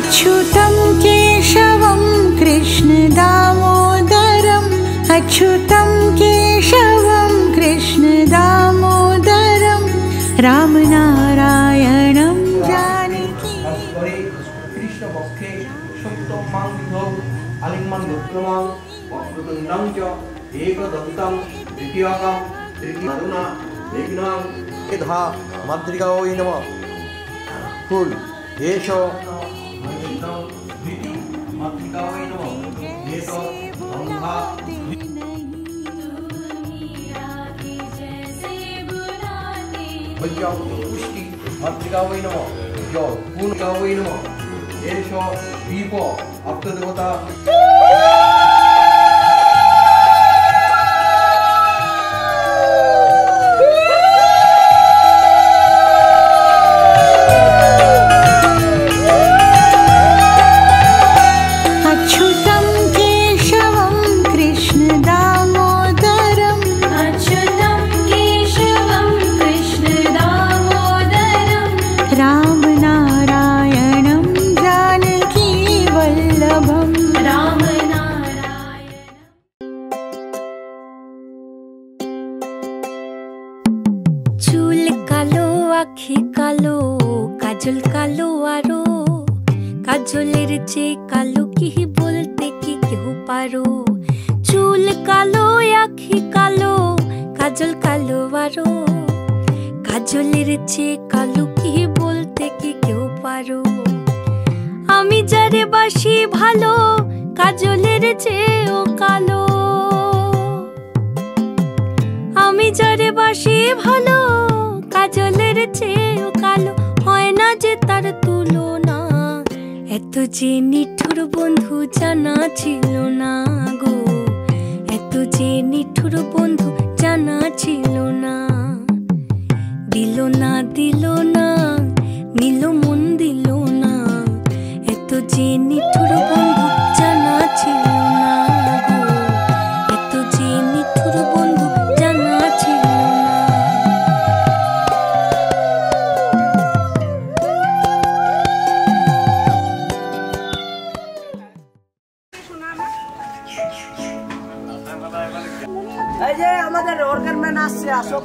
अच्युतं केशवं कृष्ण दामोदरम् अच्युतं केशवं कृष्ण दामोदरं रामनारायणं जानकी। कृष्ण पक्षे सत्यं मांगधौ आलिंगन दुर्गमं वक्रतुंडं च एकदन्तं द्वितीयकं तृतीयधुना विघ्नं यथा मातृकायै नमः। फूल येष मातृकायै नमः। येष गंगा पुष्टि मातृकायै नमः। जल पूर्णकायै नमः। येष दीप अप्तदेवता काजल कालो आरो काजलेर चे कालो की बोलते की केहू पारो। चूल कालो आखी कालो काजल कालो आरो काजलेर चे कालो की बोलते की केहू पारो। आमी जारे बाशी भालो काजलेर चेओ कालो। आमी जारे बाशी भालो काजलेर चेओ कालो হয় না যে তার তুলনা। এত যে নিঠুর বন্ধু জানা ছিল না গো। এত যে নিঠুর বন্ধু জানা ছিল না। দিল না দিল না নিল মন দিল না। এত যে নিঠুর বন্ধু জানা ছিল না গো। এত যে নিঠুর বন্ধু জানা ছিল না। এই যে আমাদের অর্গানম্যান আসছে আসো।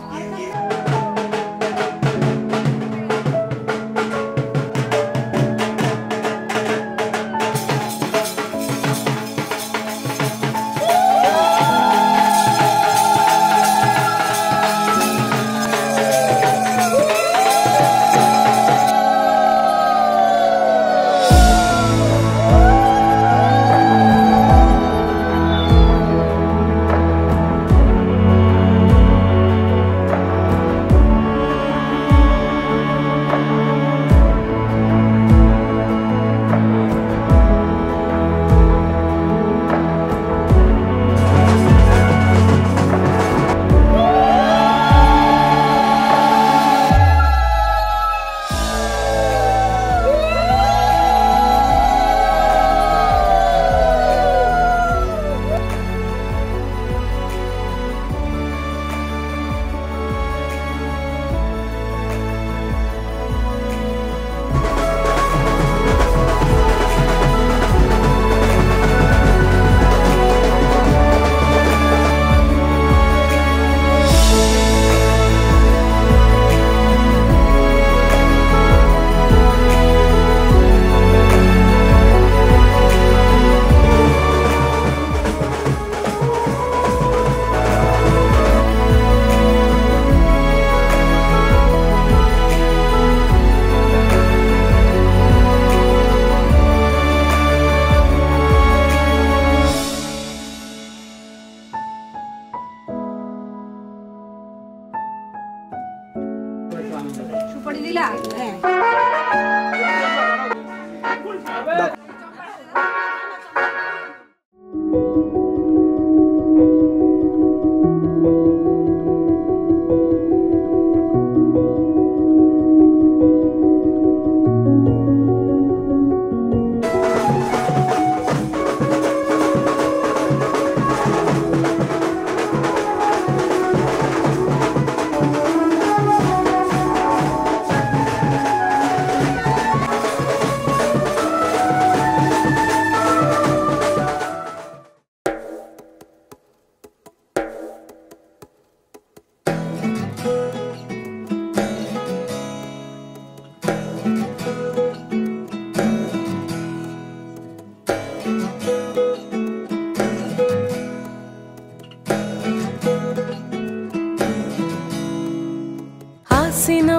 সুপারি দিলা? হ্যাঁ।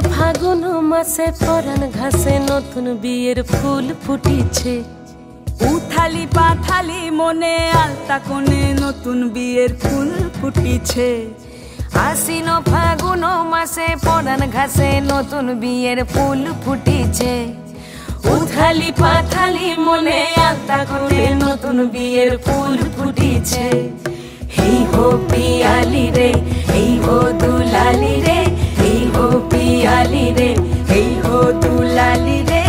ফাগুন মাসে পরাণ ঘাসে নতুন বিয়ের ফুল ফুটিছে। উথালি পাথালি মনে আলতা কোণে নতুন বিয়ের ফুল ফুটিছে। আশ্বিন ফাগুন মাসে পরাণ ঘাসে নতুন বিয়ের ফুল ফুটিছে। উথালি পাথালি মনে আলতা কোণে নতুন বিয়ের ফুল ফুটিছে। হেই হো পিয়ালি রে, হেই হো দুলালি রে, হেই হো পিয়ালি রে, হেই হো দুলালি রে।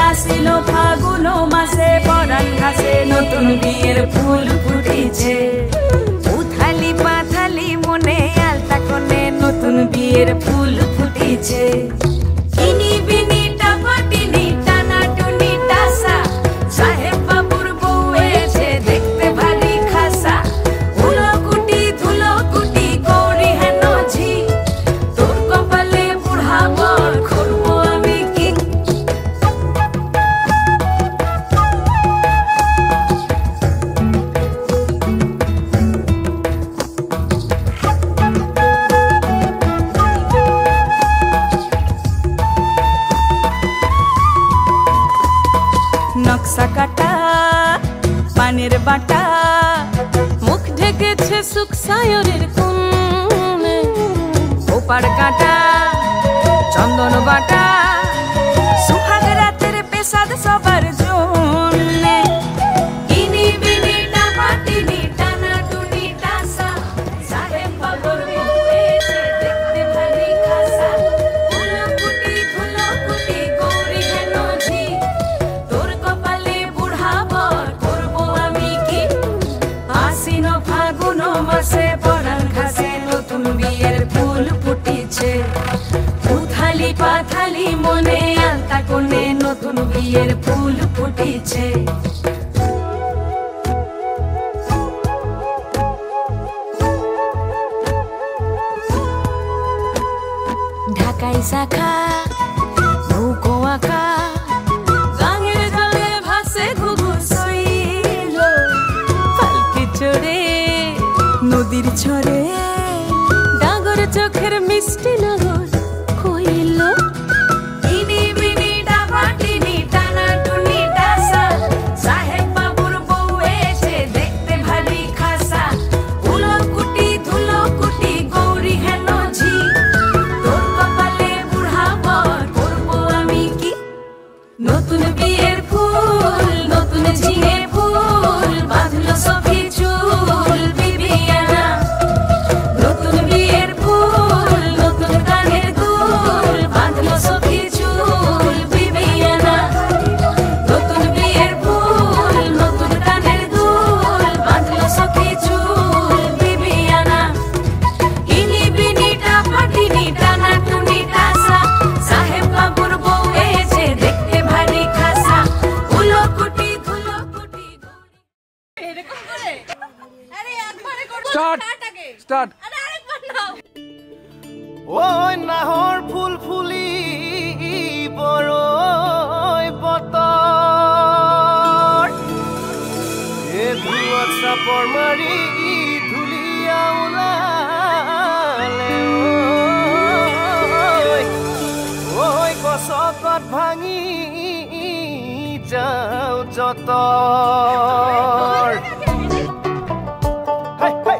আসিল ফাগুন মাসে পরাণ ঘাসে নতুন বিয়ের ফুল ফুটিছে। উথালি পাথালি মনে আলতা কোণে নতুন বিয়ের ফুল ফুটিছে। ইনি বিনি টাপাটিনি টানা টুনি টাসা, সাহেব বাবুর বউ এসে দেখতে ভারী খাসা। উলো কুটি ধুলো কুটি গৌরী হেন ঝি, তোর কপালে বুড়া বর করবো আমি কি। নকশা কাটা পানের বাটা, মুখ ঢেকেছে সুখ সায়রের কোণে। ওপার কাটা চন্দন বাটা, সুহাগ রাতের পেশাদ সবার জন্যে। ইনি বিনি টাপাটিনি টানা টুনি টাসা, সাহেব বাবুর বউ এসে দেখতে ভারী খাসা। উলো কুটি ধুলো কুটি গৌরী হেন ঝি, তোর কপালে বুড়া বর করবো আমি কি। আশ্বিন ফাগুন মাসে পরাণ ঘাসে নতুন বিয়ের ফুল ফুটিছে। উথালি পাথালি মনে আলতা কোণে নতুন বিয়ের ফুল ফুটিছে। ঢাকাই শাখা নৌকো আঁকা, গাঙের জলে ভাসে ঘুঘু শৈল। পালকি চড়ে নদীর ছড়ে ডাগর চোখের মিষ্টি নগর কইল। ইনি বিনি টাপাটিনি টানা টুনি টাসা, সাহেব বাবুর বউ এসে দেখতে ভারী খাসা। উলো কুটি ধুলো কুটি গৌরী হেন ঝি, তোর কপালে বুড়া বর করবো আমি কি। নতুন বিয়ের ফুল নতুন ঝিঙে ফুল, বাঁধলো সখী চুল বিবিয়ানা। নতুন বিয়ের ফুল নতুন কানের দুল, বাঁধলো সখী চুল বিবিয়ানা। নতুন বিয়ের ফুল নতুন কানের দুল, বাঁধলো সখী চুল বিবিয়ানা। ইনি বিনি টাপাটিনি টানা টুনি টাসা, সাহেব বাবুর বউ এসে দেখতে ভারী খাসা। উলো কুটি ধুলো কুটি স্টার্ট স্টার্ট। ওই নাহর ফুল ফুলি বড়ই বতর, এ ধুয়াত চাপৰ মাৰি ধুলিয়া ওলালে। ওই গছকত ভাঙি যাও যতৰ। হাই হাই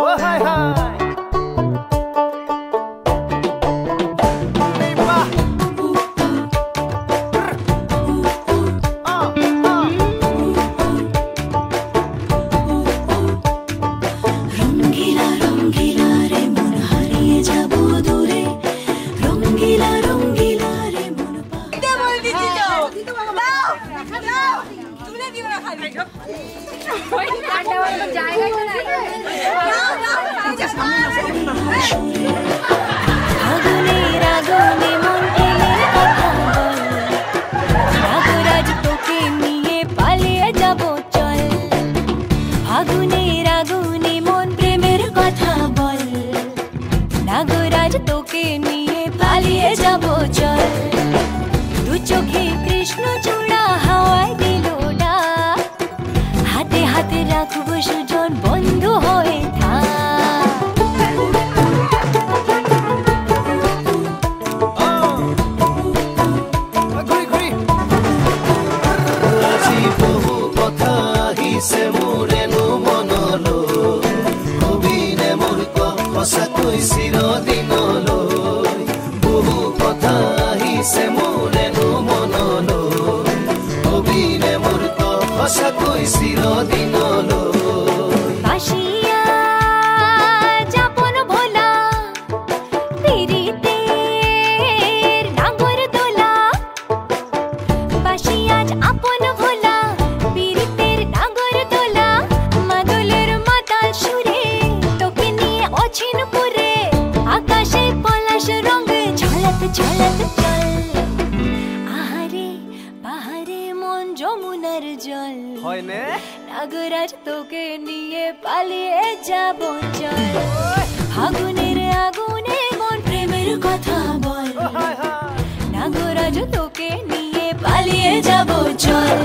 ও হাই হাই বাহ। রঙ্গিলা রঙ্গিলা রে মন হারিয়ে যাব দূরে, রঙ্গিলা রঙ্গিলা রে মন আগুনের আগুনে মন প্রেমের কথা বল, নাগরাজ তোকে নিয়ে পালিয়ে যাব চল। আগুনের আগুনে মন প্রেমের কথা বল, নাগরাজ তোকে নিয়ে পালিয়ে যাব চল। দু চোখে কৃষ্ণ চূড়া হাওয়ায় দিল না, হাতে হাতে রাখবো সুজন বন্ধু হয়ে থাক। সঁচাকৈ চিৰদিনলৈ বহু কথা আহিছে মোৰেনো মনলৈ অবিনে মূৰ্ত সঁচাকৈ চিৰদিনলৈ নাগরাজ তোকে নিয়ে পালিয়ে যাব চল ফাগুনের আগুনে মন প্রেমের কথা বল নাগরাজ তোকে নিয়ে পালিয়ে যাব চল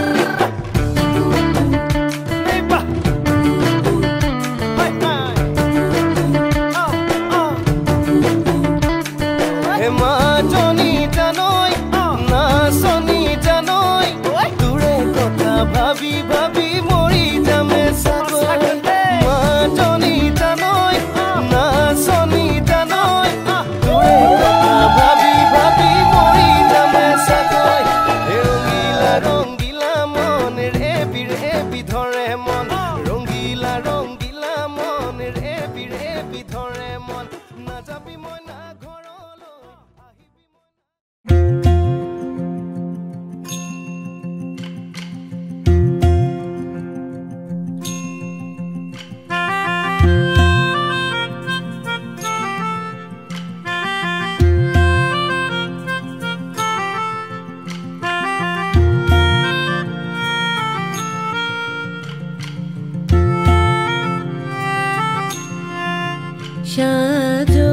ভাবি ভাবি মৰি যামে চাগৈ মাজনী জানৈ নাচনী জানৈ ভাবি ভাবি মৰি যামে চাগৈ ৰঙিলা ৰঙিলা মন ৰেবি ৰেবি ধৰে মন ৰঙিলা ৰঙিলা মন ৰেবি ৰেবি ধৰে মন নাযাবি মই না ঘৰলৈ আহিবি সাজো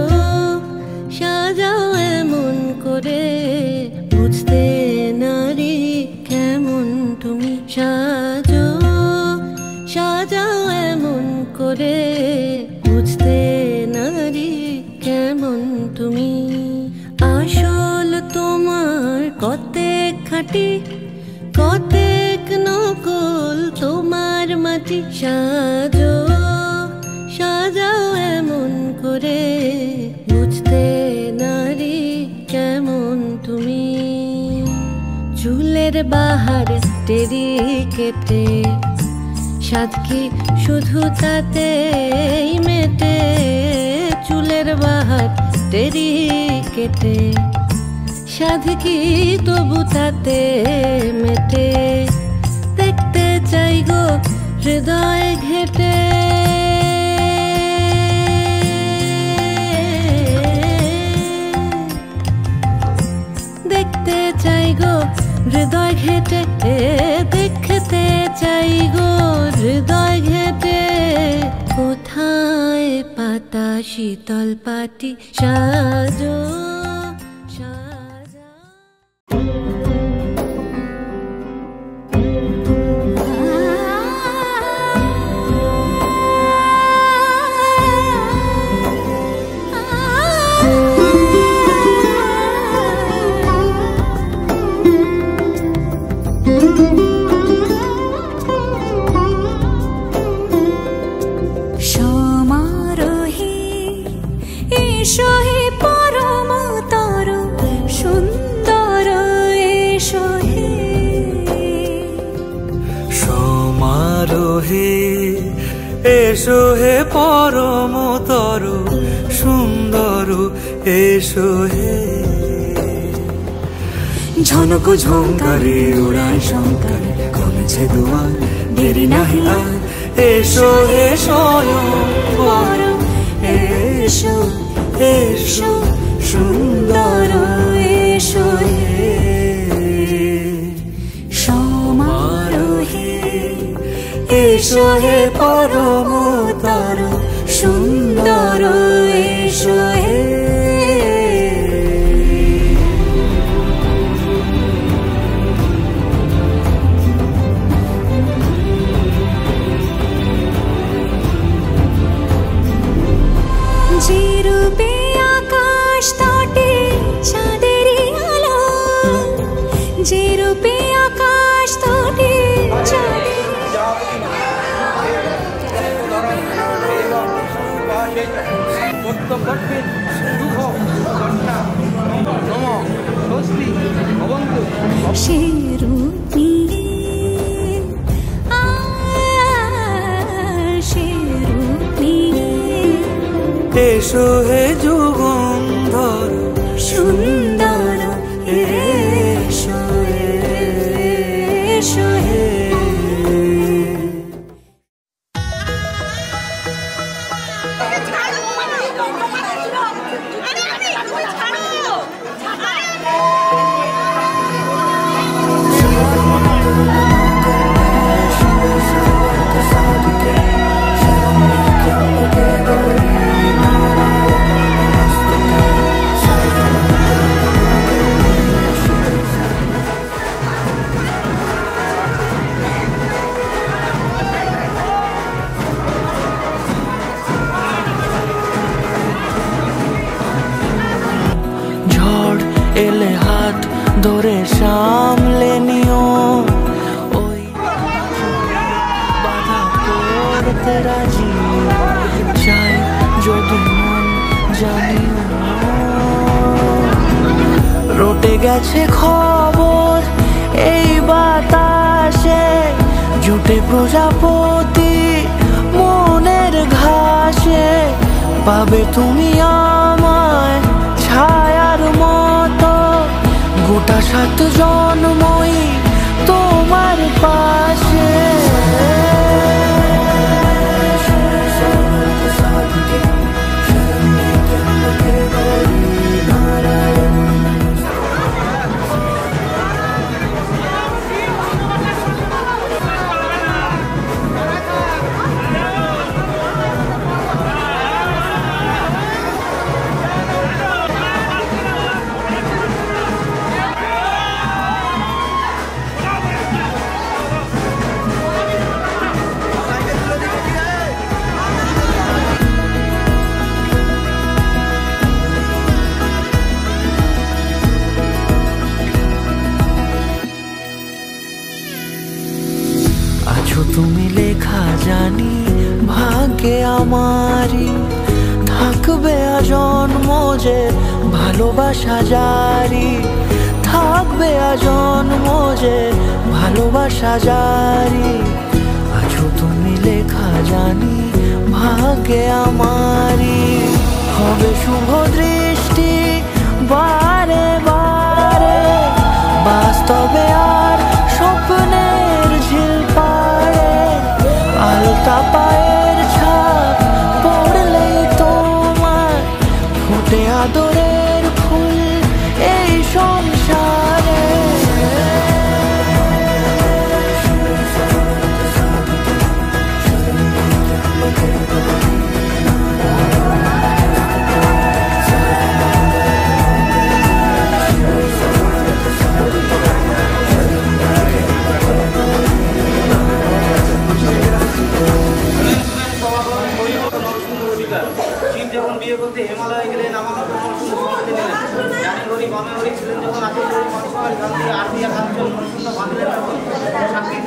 সাজাও এমন করে বুঝতে নারী কেমন তুমি সাজো সাজাও এমন করে বুঝতে নারী কেমন তুমি আসল তোমার কতেক খাঁটি কতেক নকল তোমার মাটি সাজো সাজাও এমন করে বুঝতে নারী কেমন তুমি চুলের বাহার টেরি কেটে সাদকি শুধু তাতেই মেটে চুলের বাহার টেরি কেটে সাদকি তবু তাতে মেটে দেখতে চাই গো হৃদয় ঘেটে দেখতে চাই গো হৃদয় ঘেটে দেখতে চাই গো হৃদয় ঘেটে কোথায় পাতা শীতল পাটি সাজো এসো হে পরমতর সুন্দর এসো হে ঝনক ঝঙ্কারে উড়ায় শঙ্কারে কমেছে দুয়ার দেরি নাহি আর এসো হে স্বয়ং এসো এসো সুন্দর এসো হে সমারোহে এসো হে পরমতর সুন্দর এসো হে যে রূপে আকাশ তটে চাঁদেরই আলো যে রূপে আকাশ তটে চাঁদের সে রূপ নিয়ে সে রূপ নিয়ে এসো হে যুগন্ধর সুন্দর এসো এসো হে এলে হাত ধরে সামলে নিও ওই বাধা করতে রাজি চাই যদি মন জানিও রটে গেছে খবর এই বাতাসে জুটে প্রজাপতি মনের ঘাসে পাবে তুমি আমায় ছায়ার মতো গোটা 7 জন্মই তোমার পাশে তুমি লেখা জানি ভাগ্যে আমারই থাকবে আজন্ম যে ভালোবাসা জারি থাকবে আজন্ম যে ভালোবাসা জারি আছো তুমি লেখা জানি ভাগ্যে আমারই হবে শুভ দৃষ্টি বারে বারে বাস্তবে আর স্বপ্নের ঝিল পাড়ে আলতা পায়ের ছাপ পড়লেই তোমার ফুটে আদরের ফুল এই সংসারে হিমালয়ে গেলেন আমাদের বামে হরি ছিলেন যখন আগে আরবি আর হাতজন মনসুন্দর বাঁধলেন তখন সাক্ষী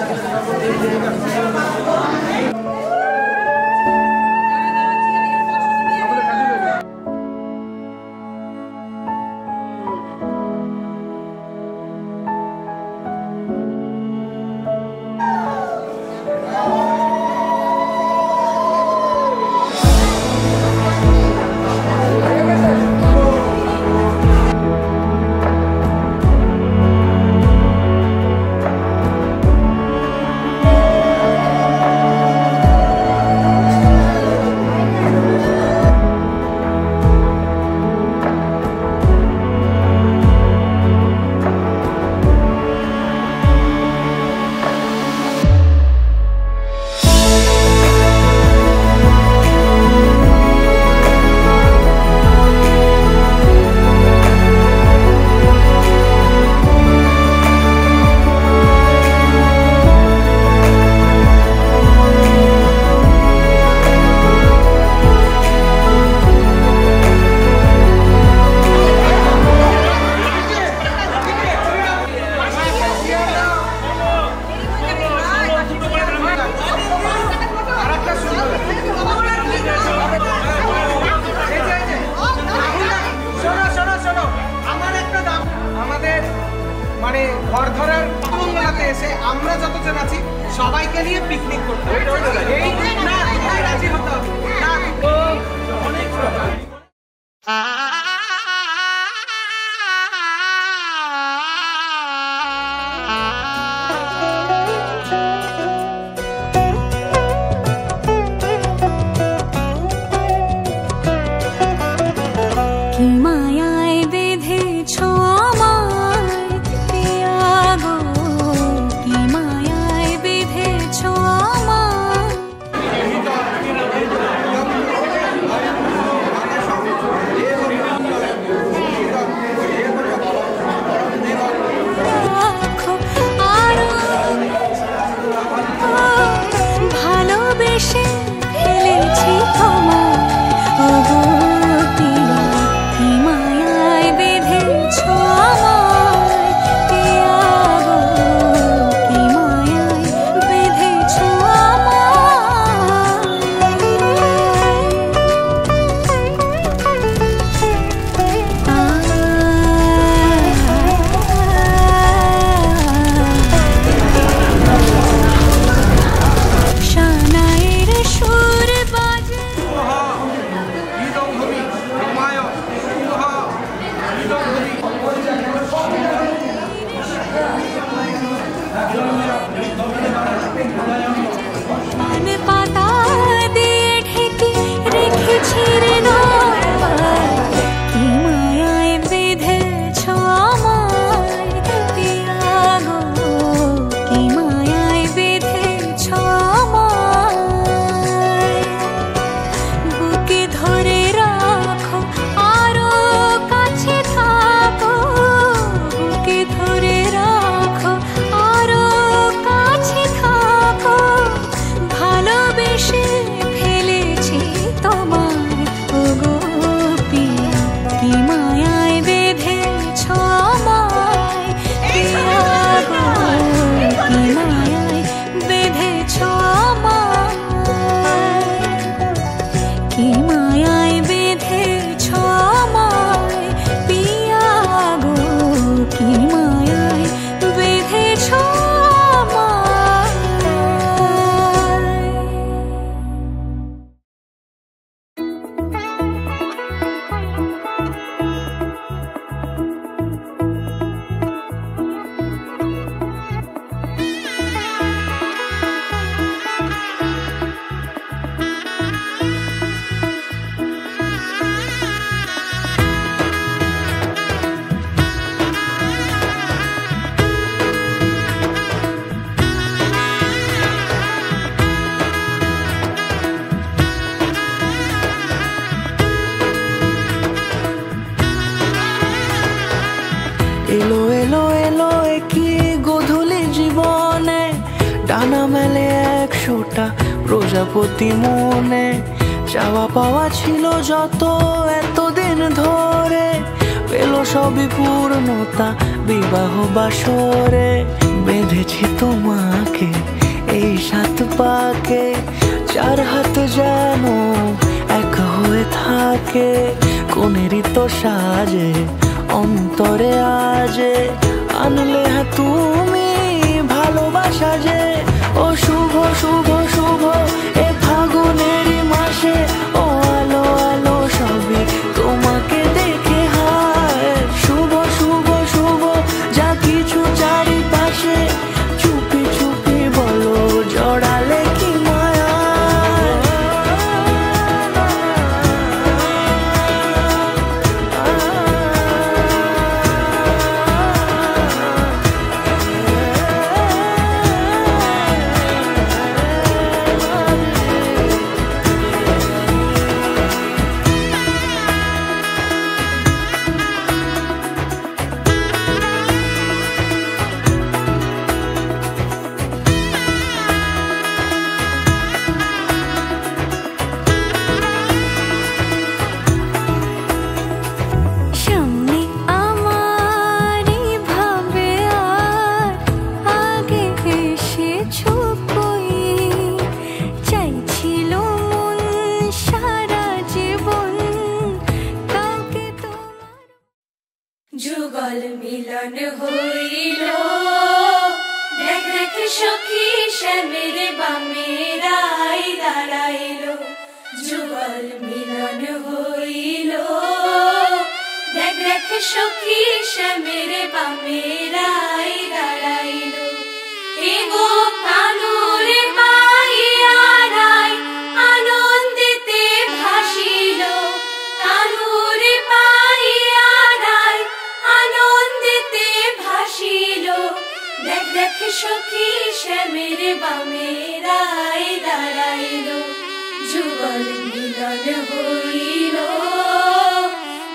সবাইকে নিয়ে পিকনিক করতে হবে। এই না রাজি হতে হবে না অনেক এলো এলো এলো কি গোধূলি জীবনে ডানা মেলে 100টা প্রজাপতি মনে চাওয়া পাওয়া ছিল যত এতদিন ধরে পেল সবই পূর্ণতা বিবাহ বাসরে বেঁধেছি তোমাকে এই 7 পাকে 4 হাত যেন এক হয়ে থাকে কোনেরই তো সাজে অন্তরে আজে আনলে তুমি ভালোবাসা যে ও শুভ শুভ শুভ এ ফাগুনেরই মাসে ও আলো আলো সবই তোমাকে দেখে হায় শুভ শুভ শুভ যা কিছু চারিপাশে চুপি চুপি বলো জড়ালে কি মায়া যুগল মিলন হইল দেখ দেখ সখী শ্যামের বামেরাই দাঁড়াইলো যুগল মিলন হইল দেখ দেখ সখী শ্যামের বামেরাই দাঁড়াইলো এগো কানুর পাইয়ারাই আনন্দিতে ভাসিল কানুর পাইয়ারাই আনন্দিতে ভাসিল দেখ দেখ সখী শ্যামের বামেরাই দাঁড়াইল যুগল মিলন হইল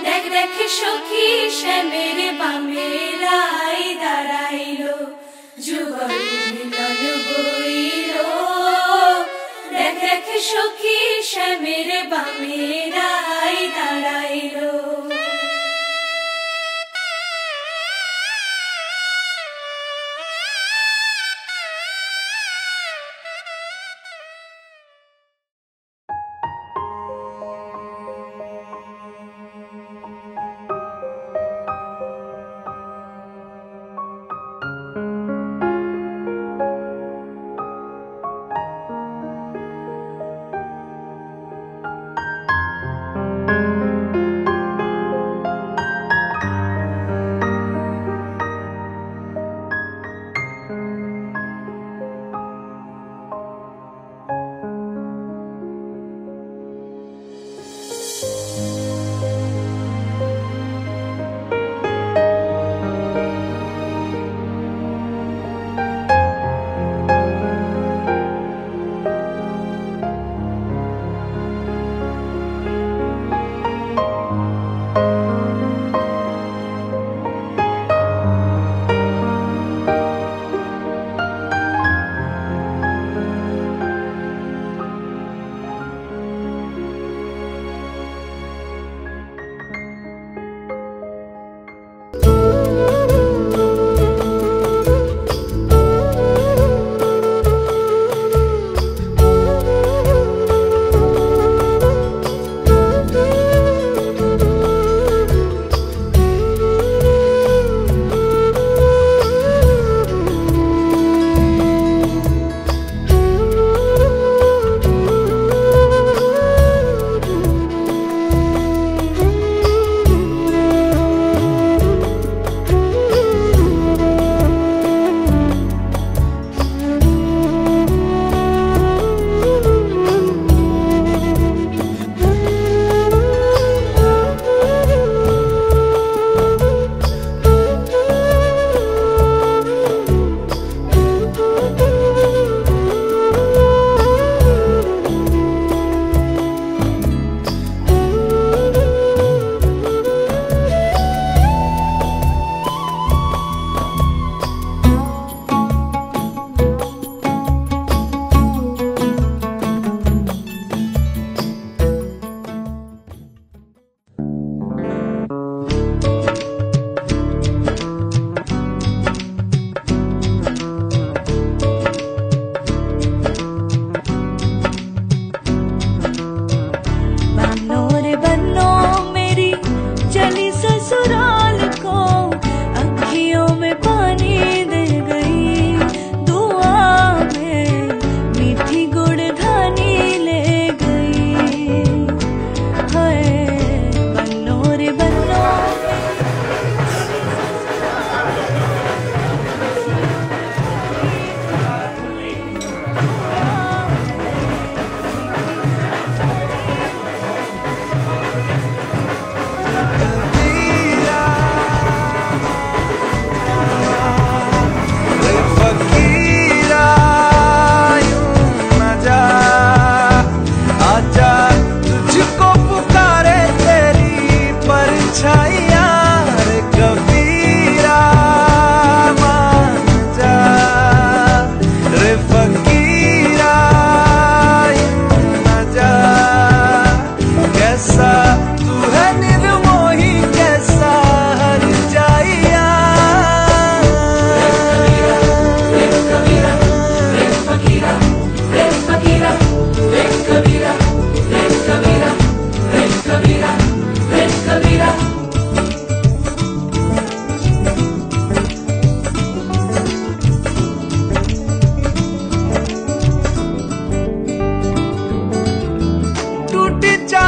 দেখ দেখ সখী শ্যামের বামেরাই দাঁড়াইল যুগল মিলন হইল দেখ দেখ সখী শ্যামের বামেরাই দাঁড়াইল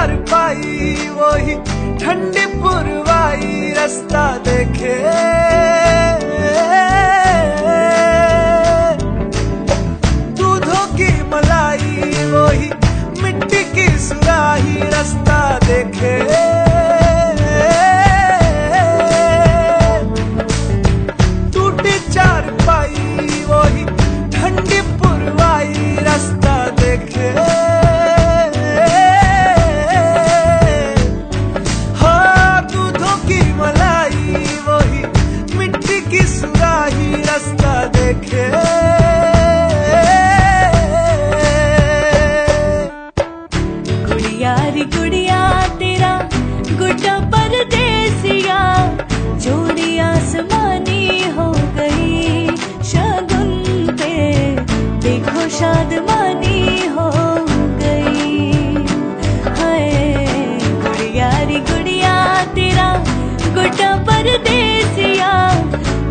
चारपाई वही ठंडी पुरवाई रास्ता देखे, दूधों की मलाई वही मिट्टी की सुराही रास्ता देखे, टूटी चारपाई वही ठंडी पुरवाई रास्ता देखे, हाँ दूधों की मलाई वही मिट्टी की सुराही रास्ता देखे। गुड़िया रे गुड़िया तेरा गुड्डा परदेसिया, जोड़ी आसमानी हो गई शगुन पे, देखो शादमानी हो गई। हाय गुड़िया रे गुड़िया तेरा गुड्डा परदेसिया,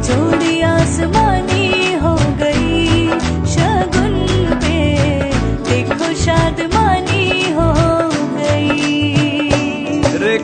जोड़ी आसमानी हो गई शगुन पे, देखो शादमानी हो गई। रे